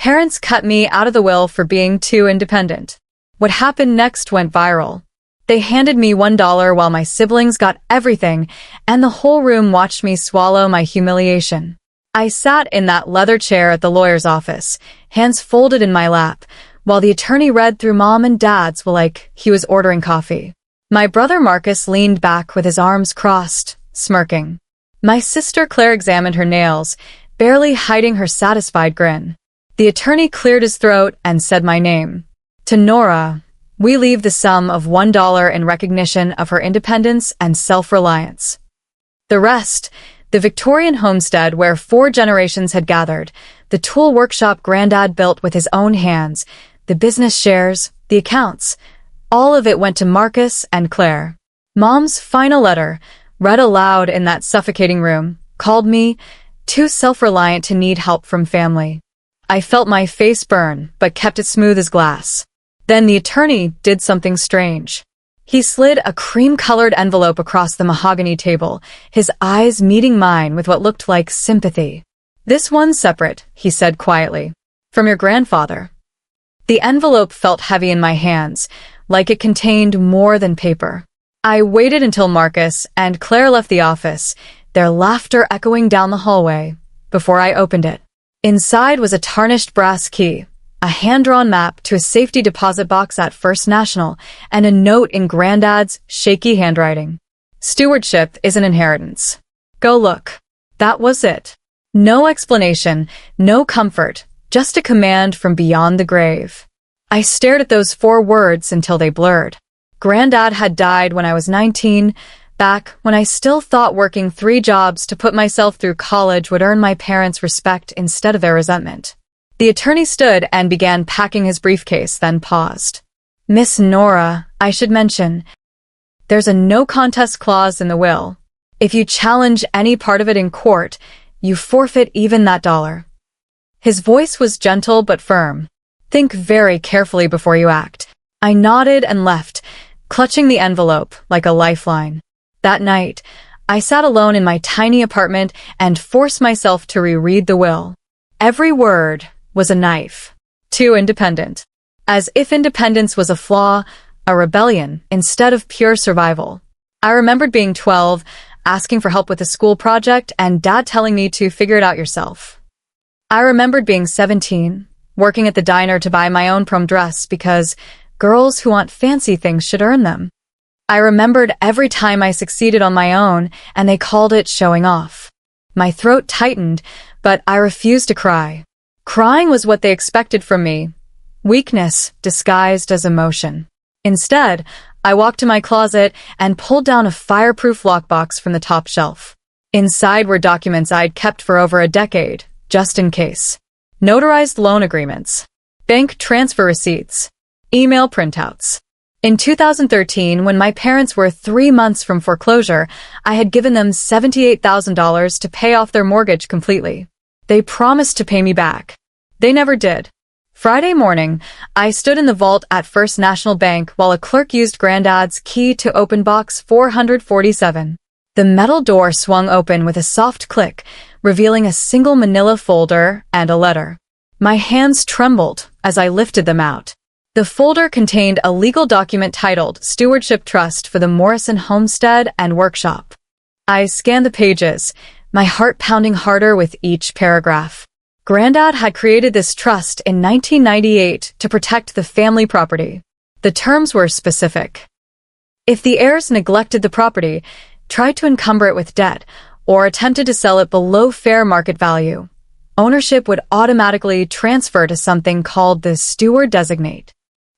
Parents cut me out of the will for being too independent. What happened next went viral. They handed me $1 while my siblings got everything, and the whole room watched me swallow my humiliation. I sat in that leather chair at the lawyer's office, hands folded in my lap, while the attorney read through Mom and Dad's will like he was ordering coffee. My brother Marcus leaned back with his arms crossed, smirking. My sister Claire examined her nails, barely hiding her satisfied grin. The attorney cleared his throat and said my name. To Nora, we leave the sum of $1 in recognition of her independence and self-reliance. The rest, the Victorian homestead where 4 generations had gathered, the tool workshop Granddad built with his own hands, the business shares, the accounts, all of it went to Marcus and Claire. Mom's final letter, read aloud in that suffocating room, called me too self-reliant to need help from family. I felt my face burn, but kept it smooth as glass. Then the attorney did something strange. He slid a cream-colored envelope across the mahogany table, his eyes meeting mine with what looked like sympathy. "This one's separate," he said quietly. "From your grandfather." The envelope felt heavy in my hands, like it contained more than paper. I waited until Marcus and Claire left the office, their laughter echoing down the hallway, before I opened it. Inside was a tarnished brass key, a hand-drawn map to a safety deposit box at First National, and a note in Granddad's shaky handwriting. "Stewardship is an inheritance. Go look." That was it. No explanation, no comfort, just a command from beyond the grave. I stared at those 4 words until they blurred. Granddad had died when I was 19, back when I still thought working 3 jobs to put myself through college would earn my parents' respect instead of their resentment. The attorney stood and began packing his briefcase, then paused. "Miss Nora, I should mention, there's a no-contest clause in the will. If you challenge any part of it in court, you forfeit even that $1. His voice was gentle but firm. "Think very carefully before you act." I nodded and left, clutching the envelope like a lifeline. That night, I sat alone in my tiny apartment and forced myself to reread the will. Every word was a knife. Too independent. As if independence was a flaw, a rebellion, instead of pure survival. I remembered being 12, asking for help with a school project, and Dad telling me to figure it out yourself. I remembered being 17, working at the diner to buy my own prom dress because girls who want fancy things should earn them. I remembered every time I succeeded on my own, and they called it showing off. My throat tightened, but I refused to cry. Crying was what they expected from me. Weakness disguised as emotion. Instead, I walked to my closet and pulled down a fireproof lockbox from the top shelf. Inside were documents I'd kept for over a decade, just in case. Notarized loan agreements, bank transfer receipts, email printouts. In 2013, when my parents were 3 months from foreclosure, I had given them $78,000 to pay off their mortgage completely. They promised to pay me back. They never did. Friday morning, I stood in the vault at First National Bank while a clerk used Granddad's key to open box 447. The metal door swung open with a soft click, revealing a single manila folder and a letter. My hands trembled as I lifted them out. The folder contained a legal document titled Stewardship Trust for the Morrison Homestead and Workshop. I scanned the pages, my heart pounding harder with each paragraph. Granddad had created this trust in 1998 to protect the family property. The terms were specific. If the heirs neglected the property, tried to encumber it with debt, or attempted to sell it below fair market value, ownership would automatically transfer to something called the steward designate.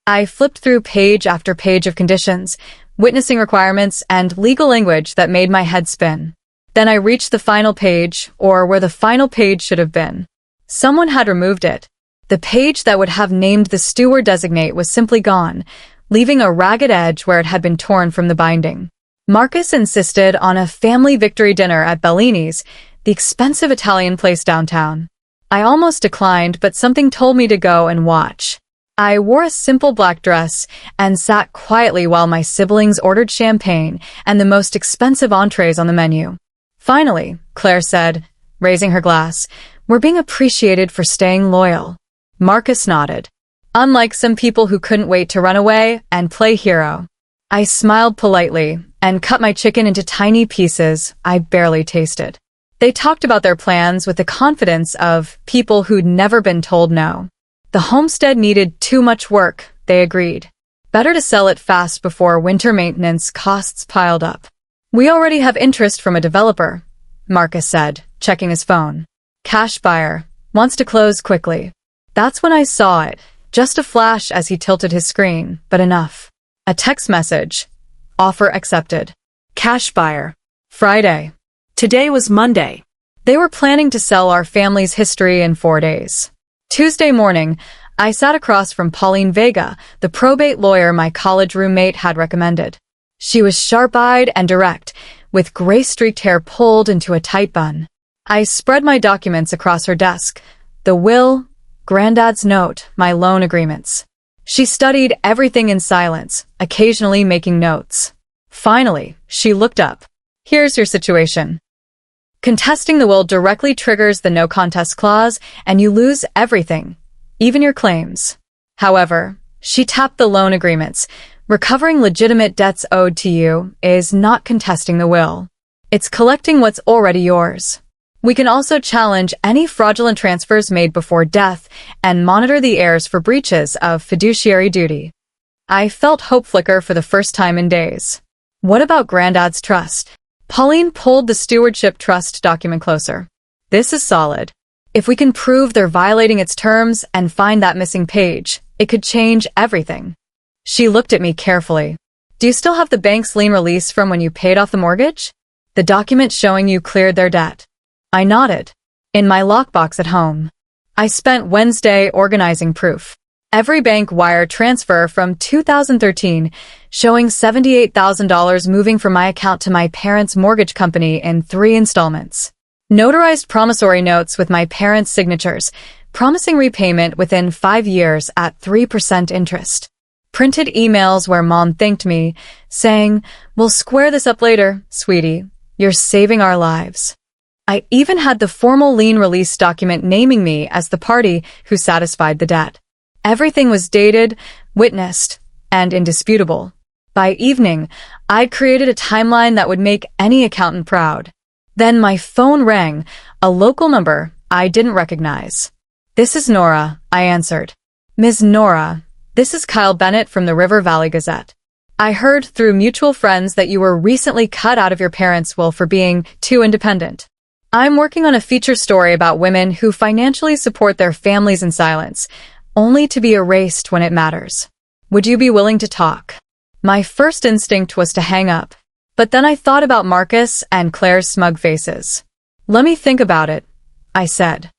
I flipped through page after page of conditions, witnessing requirements, and legal language that made my head spin. Then I reached the final page, or where the final page should have been. Someone had removed it. The page that would have named the steward designate was simply gone, leaving a ragged edge where it had been torn from the binding. Marcus insisted on a family victory dinner at Bellini's, the expensive Italian place downtown. I almost declined, but something told me to go and watch. I wore a simple black dress and sat quietly while my siblings ordered champagne and the most expensive entrees on the menu. Finally, Claire said, raising her glass, "We're being appreciated for staying loyal." Marcus nodded. Unlike some people who couldn't wait to run away and play hero. I smiled politely and cut my chicken into tiny pieces I barely tasted. They talked about their plans with the confidence of people who'd never been told no. The homestead needed too much work, they agreed. Better to sell it fast before winter maintenance costs piled up. We already have interest from a developer, Marcus said, checking his phone. Cash buyer. Wants to close quickly. That's when I saw it. Just a flash as he tilted his screen, but enough. A text message. Offer accepted. Cash buyer. Friday. Today was Monday. They were planning to sell our family's history in 4 days. Tuesday morning, I sat across from Pauline Vega, the probate lawyer my college roommate had recommended. She was sharp-eyed and direct, with gray-streaked hair pulled into a tight bun. I spread my documents across her desk. The will, Granddad's note, my loan agreements. She studied everything in silence, occasionally making notes. Finally, she looked up. Here's your situation. Contesting the will directly triggers the no contest clause, and you lose everything, even your claims. However, she tapped the loan agreements. Recovering legitimate debts owed to you is not contesting the will. It's collecting what's already yours. We can also challenge any fraudulent transfers made before death and monitor the heirs for breaches of fiduciary duty. I felt hope flicker for the first time in days. What about Granddad's trust? Pauline pulled the stewardship trust document closer. This is solid. If we can prove they're violating its terms and find that missing page, it could change everything. She looked at me carefully. Do you still have the bank's lien release from when you paid off the mortgage? The document showing you cleared their debt. I nodded. In my lockbox at home. I spent Wednesday organizing proof. Every bank wire transfer from 2013, showing $78,000 moving from my account to my parents' mortgage company in 3 installments. Notarized promissory notes with my parents' signatures, promising repayment within 5 years at 3% interest. Printed emails where Mom thanked me, saying, "We'll square this up later, sweetie. You're saving our lives." I even had the formal lien release document naming me as the party who satisfied the debt. Everything was dated, witnessed, and indisputable. By evening, I'd created a timeline that would make any accountant proud. Then my phone rang, a local number I didn't recognize. "This is Nora," I answered. "Ms. Nora, this is Kyle Bennett from the River Valley Gazette. I heard through mutual friends that you were recently cut out of your parents' will for being too independent. I'm working on a feature story about women who financially support their families in silence, only to be erased when it matters. Would you be willing to talk?" My first instinct was to hang up, but then I thought about Marcus and Claire's smug faces. "Let me think about it," I said.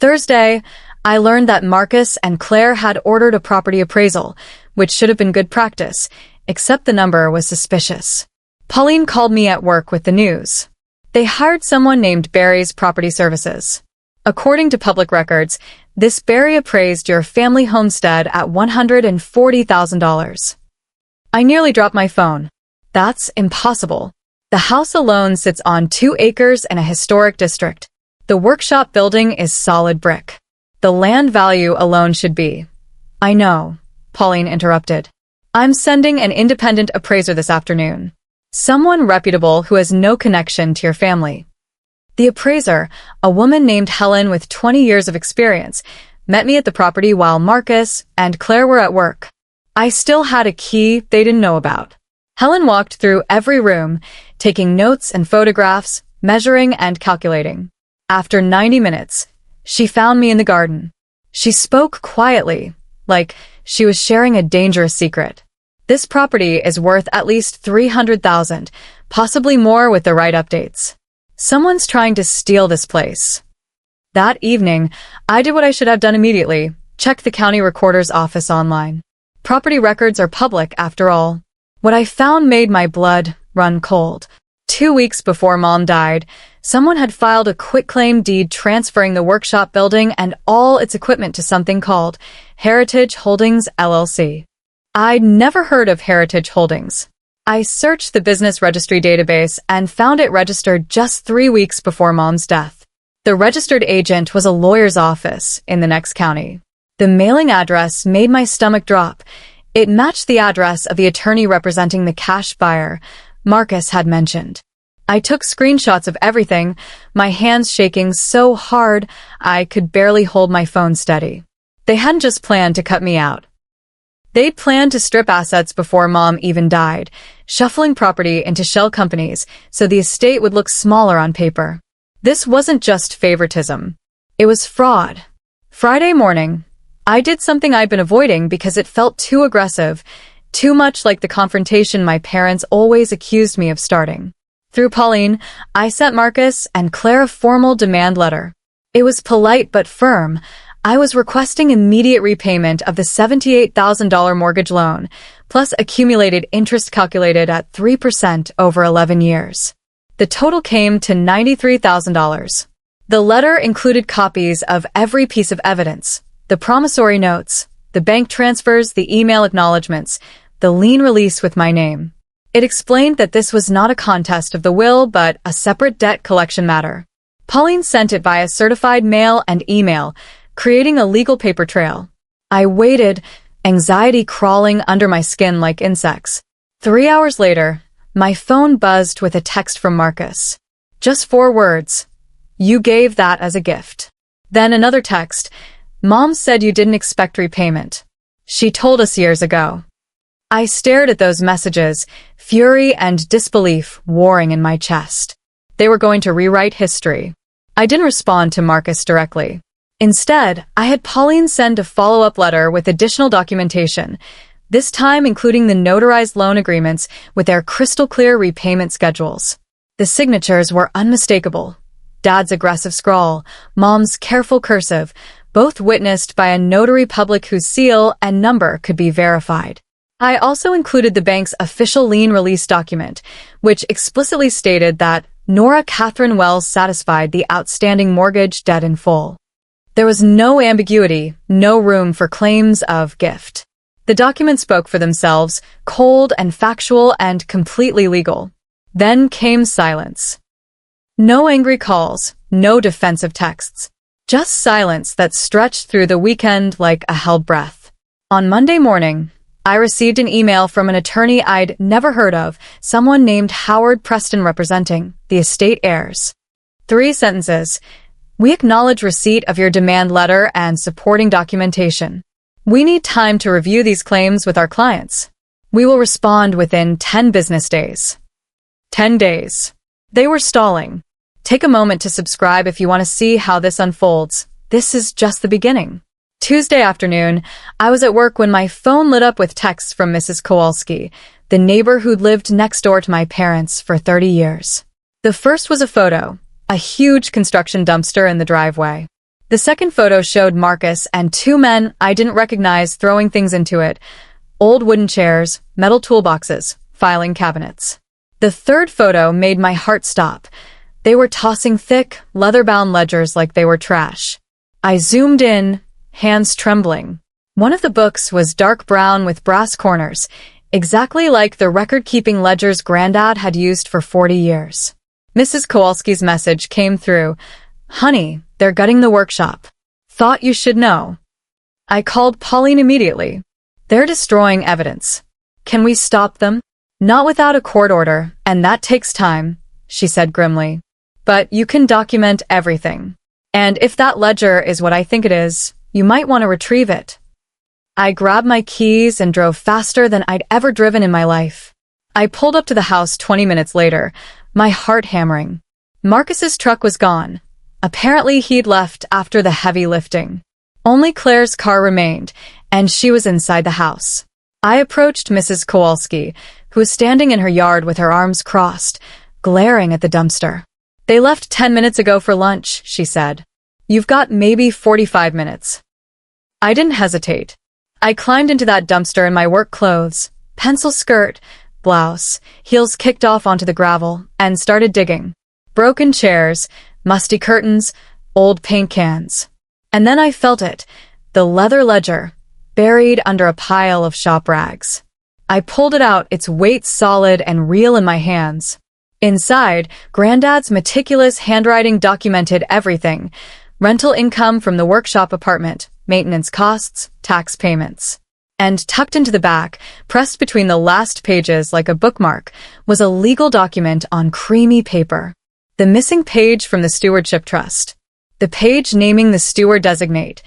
Thursday, I learned that Marcus and Claire had ordered a property appraisal, which should have been good practice, except the number was suspicious. Pauline called me at work with the news. They hired someone named Barry's Property Services. According to public records, this Barry appraised your family homestead at $140,000. I nearly dropped my phone. That's impossible. The house alone sits on 2 acres in a historic district. The workshop building is solid brick. The land value alone should be. I know, Pauline interrupted. I'm sending an independent appraiser this afternoon. Someone reputable who has no connection to your family. The appraiser, a woman named Helen with 20 years of experience, met me at the property while Marcus and Claire were at work. I still had a key they didn't know about. Helen walked through every room, taking notes and photographs, measuring and calculating. After 90 minutes, she found me in the garden. She spoke quietly, like she was sharing a dangerous secret. This property is worth at least $300,000, possibly more with the right updates. Someone's trying to steal this place. That evening, I did what I should have done immediately, checked the county recorder's office online. Property records are public, after all. What I found made my blood run cold. 2 weeks before Mom died, someone had filed a quitclaim deed transferring the workshop building and all its equipment to something called Heritage Holdings, LLC. I'd never heard of Heritage Holdings. I searched the business registry database and found it registered just 3 weeks before Mom's death. The registered agent was a lawyer's office in the next county. The mailing address made my stomach drop. It matched the address of the attorney representing the cash buyer Marcus had mentioned. I took screenshots of everything, my hands shaking so hard I could barely hold my phone steady. They hadn't just planned to cut me out. They'd planned to strip assets before Mom even died, shuffling property into shell companies so the estate would look smaller on paper. This wasn't just favoritism. It was fraud. Friday morning, I did something I'd been avoiding because it felt too aggressive, too much like the confrontation my parents always accused me of starting. Through Pauline, I sent Marcus and Claire a formal demand letter. It was polite but firm. I was requesting immediate repayment of the $78,000 mortgage loan, plus accumulated interest calculated at 3% over 11 years. The total came to $93,000. The letter included copies of every piece of evidence: the promissory notes, the bank transfers, the email acknowledgments, the lien release with my name. It explained that this was not a contest of the will, but a separate debt collection matter. Pauline sent it via certified mail and email, creating a legal paper trail. I waited, anxiety crawling under my skin like insects. 3 hours later, my phone buzzed with a text from Marcus. Just 4 words. "You gave that as a gift." Then another text. "Mom said you didn't expect repayment. She told us years ago." I stared at those messages, fury and disbelief warring in my chest. They were going to rewrite history. I didn't respond to Marcus directly. Instead, I had Pauline send a follow-up letter with additional documentation, this time including the notarized loan agreements with their crystal-clear repayment schedules. The signatures were unmistakable. Dad's aggressive scrawl, Mom's careful cursive, both witnessed by a notary public whose seal and number could be verified. I also included the bank's official lien release document, which explicitly stated that Nora Catherine Wells satisfied the outstanding mortgage debt in full. There was no ambiguity, no room for claims of gift. The documents spoke for themselves, cold and factual and completely legal. Then came silence. No angry calls, no defensive texts. Just silence that stretched through the weekend like a held breath. On Monday morning, I received an email from an attorney I'd never heard of, someone named Howard Preston representing the estate heirs. 3 sentences. "We acknowledge receipt of your demand letter and supporting documentation. We need time to review these claims with our clients. We will respond within 10 business days." 10 days. They were stalling. Take a moment to subscribe if you want to see how this unfolds. This is just the beginning. Tuesday afternoon, I was at work when my phone lit up with texts from Mrs. Kowalski, the neighbor who'd lived next door to my parents for 30 years. The first was a photo, a huge construction dumpster in the driveway. The second photo showed Marcus and 2 men I didn't recognize throwing things into it: old wooden chairs, metal toolboxes, filing cabinets. The third photo made my heart stop. They were tossing thick, leather-bound ledgers like they were trash. I zoomed in, hands trembling. One of the books was dark brown with brass corners, exactly like the record-keeping ledgers Granddad had used for 40 years. Mrs. Kowalski's message came through. "Honey, they're gutting the workshop. Thought you should know." I called Pauline immediately. "They're destroying evidence. Can we stop them?" "Not without a court order, and that takes time," she said grimly. "But you can document everything. And if that ledger is what I think it is, you might want to retrieve it." I grabbed my keys and drove faster than I'd ever driven in my life. I pulled up to the house 20 minutes later, my heart hammering. Marcus's truck was gone. Apparently he'd left after the heavy lifting. Only Claire's car remained, and she was inside the house. I approached Mrs. Kowalski, who was standing in her yard with her arms crossed, glaring at the dumpster. "They left 10 minutes ago for lunch," she said. "You've got maybe 45 minutes." I didn't hesitate. I climbed into that dumpster in my work clothes, pencil skirt, blouse, heels kicked off onto the gravel, and started digging. Broken chairs, musty curtains, old paint cans. And then I felt it, the leather ledger, buried under a pile of shop rags. I pulled it out, its weight solid and real in my hands. Inside, Granddad's meticulous handwriting documented everything: rental income from the workshop apartment, maintenance costs, tax payments. And tucked into the back, pressed between the last pages like a bookmark, was a legal document on creamy paper. The missing page from the stewardship trust. The page naming the steward designate,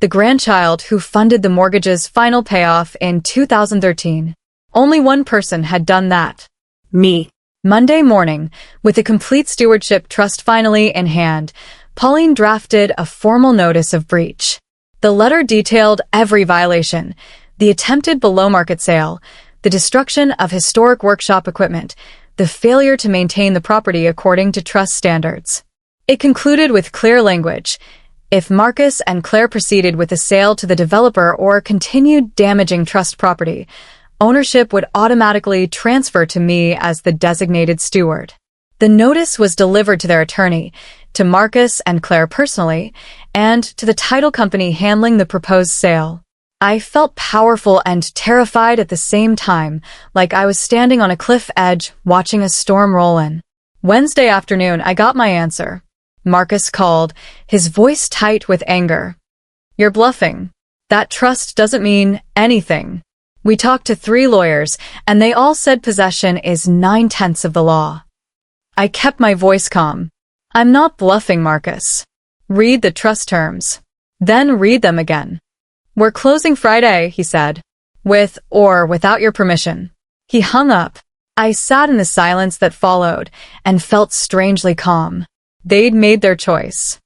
the grandchild who funded the mortgage's final payoff in 2013. Only one person had done that. Me. Monday morning, with the complete stewardship trust finally in hand, Pauline drafted a formal notice of breach. The letter detailed every violation: the attempted below-market sale, the destruction of historic workshop equipment, the failure to maintain the property according to trust standards. It concluded with clear language: if Marcus and Claire proceeded with the sale to the developer or continued damaging trust property, ownership would automatically transfer to me as the designated steward. The notice was delivered to their attorney, to Marcus and Claire personally, and to the title company handling the proposed sale. I felt powerful and terrified at the same time, like I was standing on a cliff edge watching a storm roll in. Wednesday afternoon, I got my answer. Marcus called, his voice tight with anger. "You're bluffing. That trust doesn't mean anything. We talked to 3 lawyers, and they all said possession is 9/10 of the law." I kept my voice calm. "I'm not bluffing, Marcus. Read the trust terms. Then read them again. We're closing Friday," he said. "With or without your permission." He hung up. I sat in the silence that followed and felt strangely calm. They'd made their choice.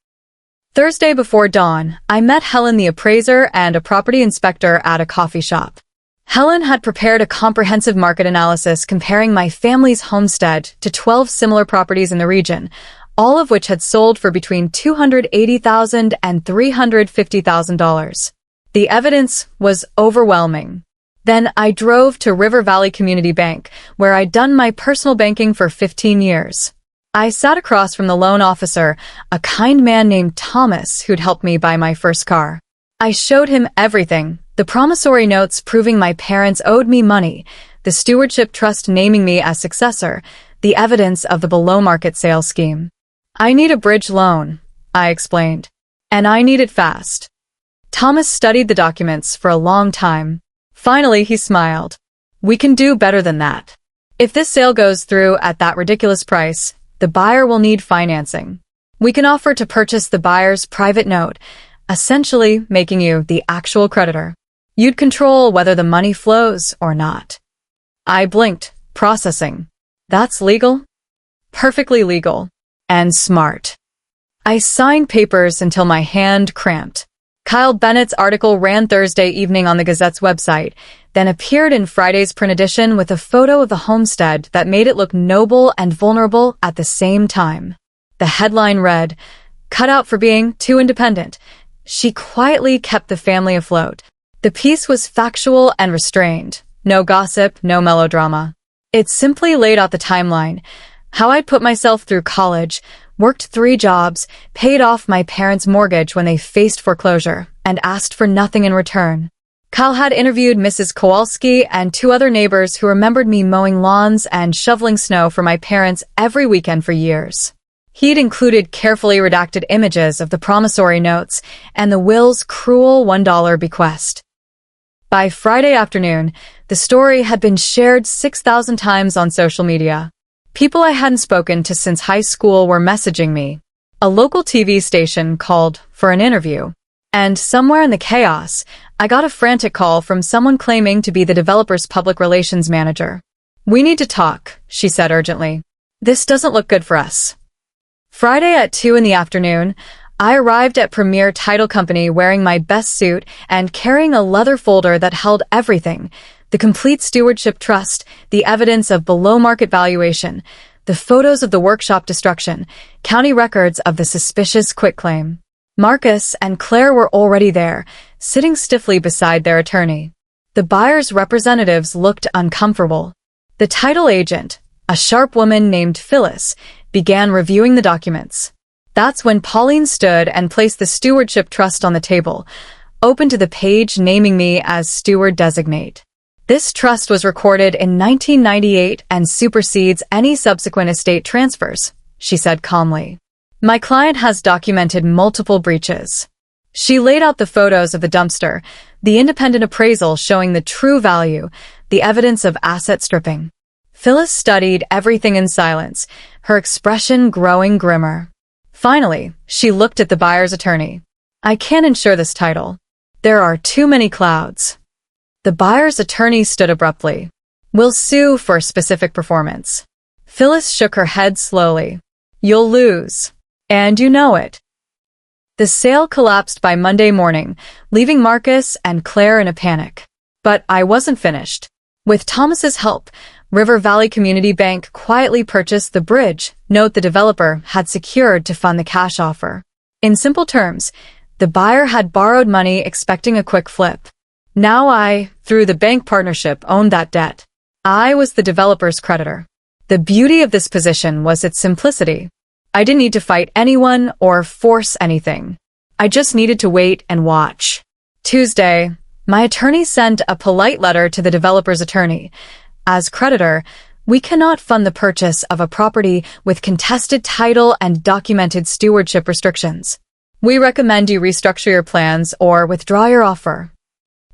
Thursday before dawn, I met Helen the appraiser and a property inspector at a coffee shop. Helen had prepared a comprehensive market analysis comparing my family's homestead to 12 similar properties in the region, all of which had sold for between $280,000 and $350,000. The evidence was overwhelming. Then I drove to River Valley Community Bank, where I'd done my personal banking for 15 years. I sat across from the loan officer, a kind man named Thomas who'd helped me buy my first car. I showed him everything: the promissory notes proving my parents owed me money, the stewardship trust naming me as successor, the evidence of the below-market sale scheme. "I need a bridge loan," I explained. "And I need it fast." Thomas studied the documents for a long time. Finally, he smiled. "We can do better than that. If this sale goes through at that ridiculous price, the buyer will need financing. We can offer to purchase the buyer's private note, essentially making you the actual creditor. You'd control whether the money flows or not." I blinked. Processing. That's legal? Perfectly legal. And smart. I signed papers until my hand cramped. Kyle Bennett's article ran Thursday evening on the Gazette's website, then appeared in Friday's print edition with a photo of the homestead that made it look noble and vulnerable at the same time. The headline read, "Cut out for being too independent. She quietly kept the family afloat." The piece was factual and restrained. No gossip, no melodrama. It simply laid out the timeline: how I'd put myself through college, worked 3 jobs, paid off my parents' mortgage when they faced foreclosure, and asked for nothing in return. Kyle had interviewed Mrs. Kowalski and 2 other neighbors who remembered me mowing lawns and shoveling snow for my parents every weekend for years. He'd included carefully redacted images of the promissory notes and the will's cruel $1 bequest. By Friday afternoon, the story had been shared 6,000 times on social media. People I hadn't spoken to since high school were messaging me. A local TV station called for an interview. And somewhere in the chaos, I got a frantic call from someone claiming to be the developer's public relations manager. "We need to talk," she said urgently. "This doesn't look good for us." Friday at 2 in the afternoon, I arrived at Premier Title Company wearing my best suit and carrying a leather folder that held everything: the complete stewardship trust, the evidence of below-market valuation, the photos of the workshop destruction, county records of the suspicious quitclaim. Marcus and Claire were already there, sitting stiffly beside their attorney. The buyer's representatives looked uncomfortable. The title agent, a sharp woman named Phyllis, began reviewing the documents. That's when Pauline stood and placed the stewardship trust on the table, open to the page naming me as steward designate. This trust was recorded in 1998 and supersedes any subsequent estate transfers, she said calmly. My client has documented multiple breaches. She laid out the photos of the dumpster, the independent appraisal showing the true value, the evidence of asset stripping. Phyllis studied everything in silence, her expression growing grimmer. Finally, she looked at the buyer's attorney. I can't insure this title. There are too many clouds. The buyer's attorney stood abruptly. We'll sue for specific performance. Phyllis shook her head slowly. You'll lose. And you know it. The sale collapsed by Monday morning, leaving Marcus and Claire in a panic. But I wasn't finished. With Thomas's help, River Valley Community Bank quietly purchased the bridge note the developer had secured to fund the cash offer. In simple terms, the buyer had borrowed money expecting a quick flip. Now I, through the bank partnership, owned that debt. I was the developer's creditor. The beauty of this position was its simplicity. I didn't need to fight anyone or force anything. I just needed to wait and watch. Tuesday, my attorney sent a polite letter to the developer's attorney. As creditor, we cannot fund the purchase of a property with contested title and documented stewardship restrictions. We recommend you restructure your plans or withdraw your offer.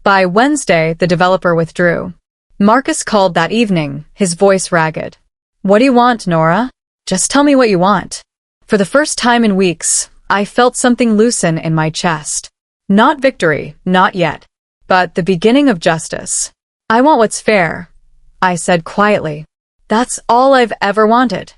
By Wednesday, the developer withdrew. Marcus called that evening, his voice ragged. What do you want, Nora? Just tell me what you want. For the first time in weeks, I felt something loosen in my chest. Not victory, not yet, but the beginning of justice. I want what's fair, I said quietly. That's all I've ever wanted.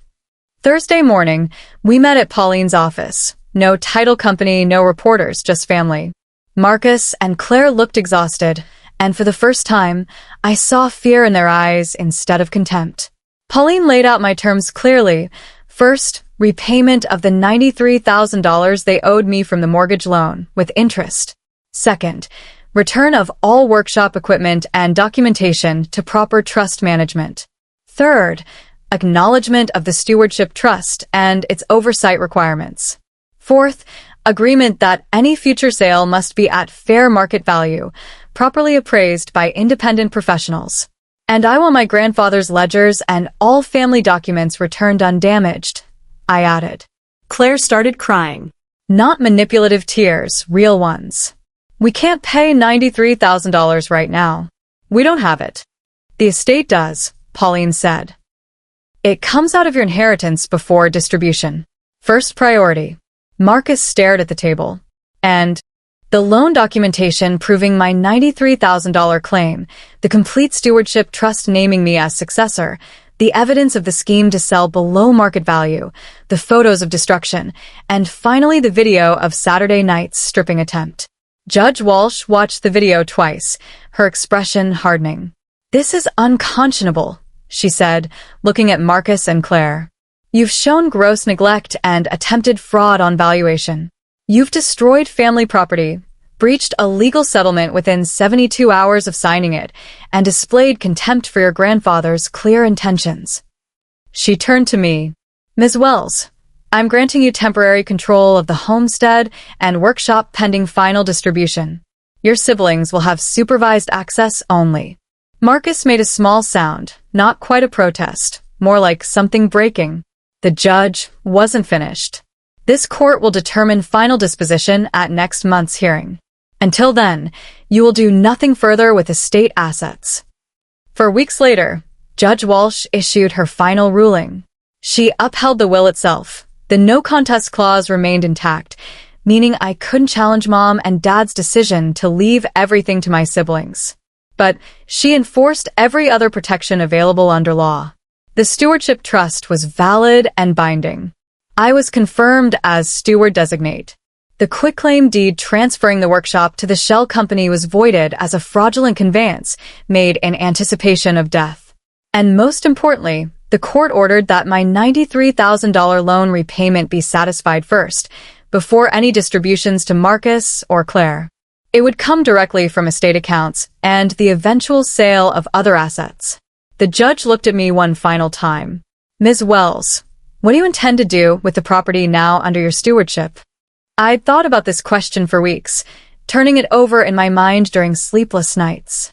Thursday morning, we met at Pauline's office. No title company, no reporters, just family. Marcus and Claire looked exhausted, and for the first time, I saw fear in their eyes instead of contempt. Pauline laid out my terms clearly. First, repayment of the $93,000 they owed me from the mortgage loan, with interest. Second, return of all workshop equipment and documentation to proper trust management. Third, acknowledgement of the stewardship trust and its oversight requirements. Fourth, agreement that any future sale must be at fair market value, properly appraised by independent professionals. And I want my grandfather's ledgers and all family documents returned undamaged, I added. Claire started crying. Not manipulative tears, real ones. We can't pay $93,000 right now. We don't have it. The estate does, Pauline said. It comes out of your inheritance before distribution. First priority. Marcus stared at the table. And the loan documentation proving my $93,000 claim, the complete stewardship trust naming me as successor, the evidence of the scheme to sell below market value, the photos of destruction, and finally the video of Saturday night's stripping attempt. Judge Walsh watched the video twice, her expression hardening. This is unconscionable, she said, looking at Marcus and Claire. You've shown gross neglect and attempted fraud on valuation. You've destroyed family property, breached a legal settlement within 72 hours of signing it, and displayed contempt for your grandfather's clear intentions. She turned to me. Ms. Wells, I'm granting you temporary control of the homestead and workshop pending final distribution. Your siblings will have supervised access only. Marcus made a small sound, not quite a protest, more like something breaking. The judge wasn't finished. This court will determine final disposition at next month's hearing. Until then, you will do nothing further with estate assets. 4 weeks later, Judge Walsh issued her final ruling. She upheld the will itself. The no contest clause remained intact, meaning I couldn't challenge Mom and Dad's decision to leave everything to my siblings. But she enforced every other protection available under law. The stewardship trust was valid and binding. I was confirmed as steward designate. The quitclaim deed transferring the workshop to the shell company was voided as a fraudulent conveyance made in anticipation of death. And most importantly, the court ordered that my $93,000 loan repayment be satisfied first, before any distributions to Marcus or Claire. It would come directly from estate accounts and the eventual sale of other assets. The judge looked at me one final time. Ms. Wells, what do you intend to do with the property now under your stewardship? I'd thought about this question for weeks, turning it over in my mind during sleepless nights.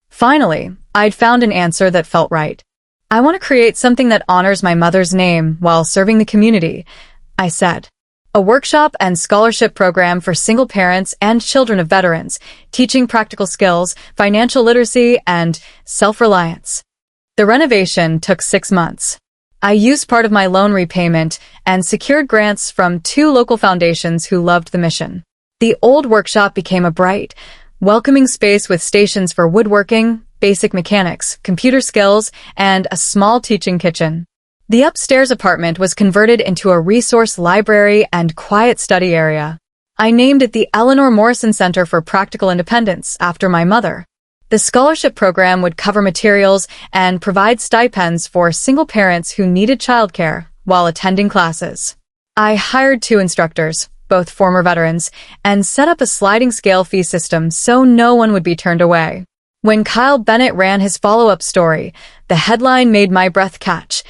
Finally, I'd found an answer that felt right. I want to create something that honors my mother's name while serving the community, I said. a workshop and scholarship program for single parents and children of veterans, teaching practical skills, financial literacy, and self-reliance. The renovation took 6 months. I used part of my loan repayment and secured grants from 2 local foundations who loved the mission. The old workshop became a bright, welcoming space with stations for woodworking, basic mechanics, computer skills, and a small teaching kitchen. The upstairs apartment was converted into a resource library and quiet study area. I named it the Eleanor Morrison Center for Practical Independence after my mother. The scholarship program would cover materials and provide stipends for single parents who needed childcare while attending classes. I hired 2 instructors, both former veterans, and set up a sliding scale fee system so no one would be turned away. When Kyle Bennett ran his follow-up story, the headline made my breath catch: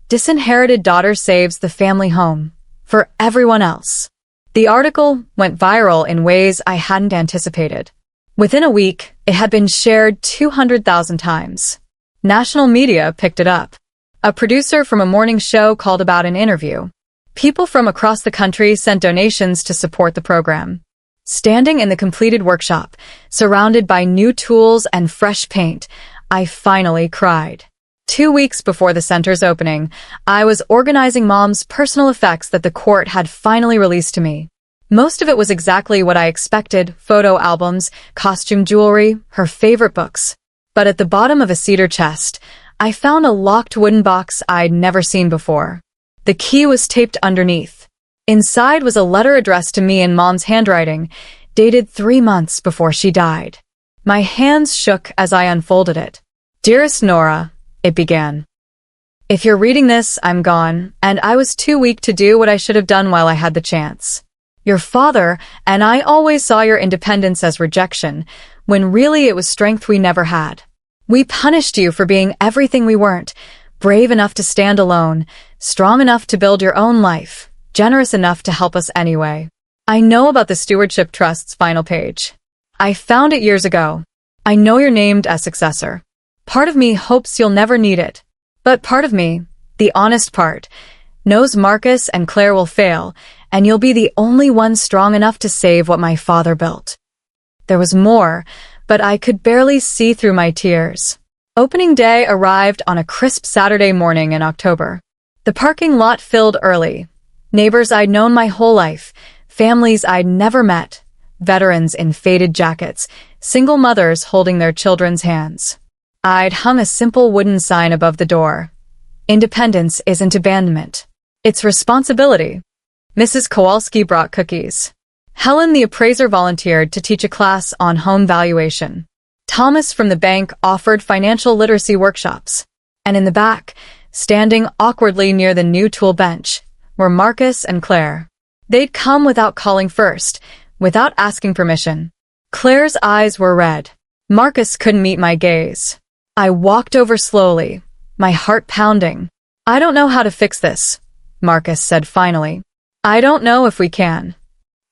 "Disinherited Daughter Saves the Family Home for Everyone Else." The article went viral in ways I hadn't anticipated. Within a week, it had been shared 200,000 times. National media picked it up. A producer from a morning show called about an interview. People from across the country sent donations to support the program. Standing in the completed workshop, surrounded by new tools and fresh paint, I finally cried. 2 weeks before the center's opening, I was organizing Mom's personal effects that the court had finally released to me. Most of it was exactly what I expected: photo albums, costume jewelry, her favorite books. But at the bottom of a cedar chest, I found a locked wooden box I'd never seen before. The key was taped underneath. Inside was a letter addressed to me in Mom's handwriting, dated 3 months before she died. My hands shook as I unfolded it. "Dearest Nora," it began. "If you're reading this, I'm gone, and I was too weak to do what I should have done while I had the chance. Your father and I always saw your independence as rejection, when really it was strength we never had. We punished you for being everything we weren't: brave enough to stand alone, strong enough to build your own life, generous enough to help us anyway. I know about the Stewardship Trust's final page. I found it years ago. I know you're named as successor. Part of me hopes you'll never need it. But part of me, the honest part, knows Marcus and Claire will fail, and you'll be the only one strong enough to save what my father built." There was more, but I could barely see through my tears. Opening day arrived on a crisp Saturday morning in October. The parking lot filled early. Neighbors I'd known my whole life, families I'd never met, veterans in faded jackets, single mothers holding their children's hands. I'd hung a simple wooden sign above the door. "Independence isn't abandonment. It's responsibility." Mrs. Kowalski brought cookies. Helen the appraiser volunteered to teach a class on home valuation. Thomas from the bank offered financial literacy workshops. And in the back, standing awkwardly near the new tool bench, were Marcus and Claire. They'd come without calling first, without asking permission. Claire's eyes were red. Marcus couldn't meet my gaze. I walked over slowly, my heart pounding. "I don't know how to fix this," Marcus said finally. "I don't know if we can."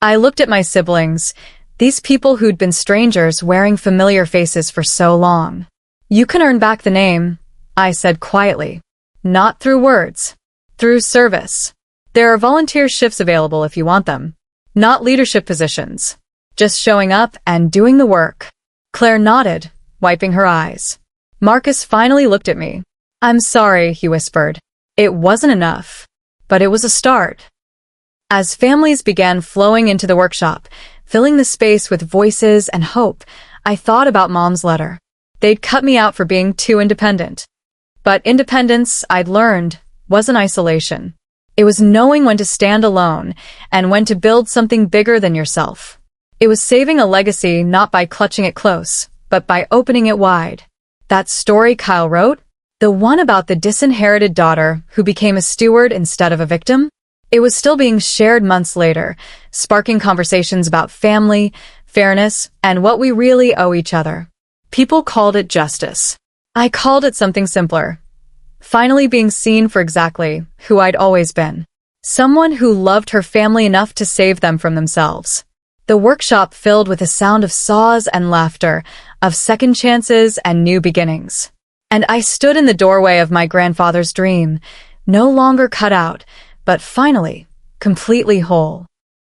I looked at my siblings, these people who'd been strangers wearing familiar faces for so long. "You can earn back the name," I said quietly. "Not through words. Through service. There are volunteer shifts available if you want them. Not leadership positions. Just showing up and doing the work." Claire nodded, wiping her eyes. Marcus finally looked at me. "I'm sorry," he whispered. "It wasn't enough. But it was a start." As families began flowing into the workshop, filling the space with voices and hope, I thought about Mom's letter. They'd cut me out for being too independent. But independence, I'd learned, wasn't isolation. It was knowing when to stand alone and when to build something bigger than yourself. It was saving a legacy not by clutching it close, but by opening it wide. That story Kyle wrote, the one about the disinherited daughter who became a steward instead of a victim, it was still being shared months later, sparking conversations about family, fairness, and what we really owe each other. People called it justice. I called it something simpler. Finally being seen for exactly who I'd always been. Someone who loved her family enough to save them from themselves. The workshop filled with a sound of saws and laughter, of second chances and new beginnings. And I stood in the doorway of my grandfather's dream, no longer cut out, but finally completely whole.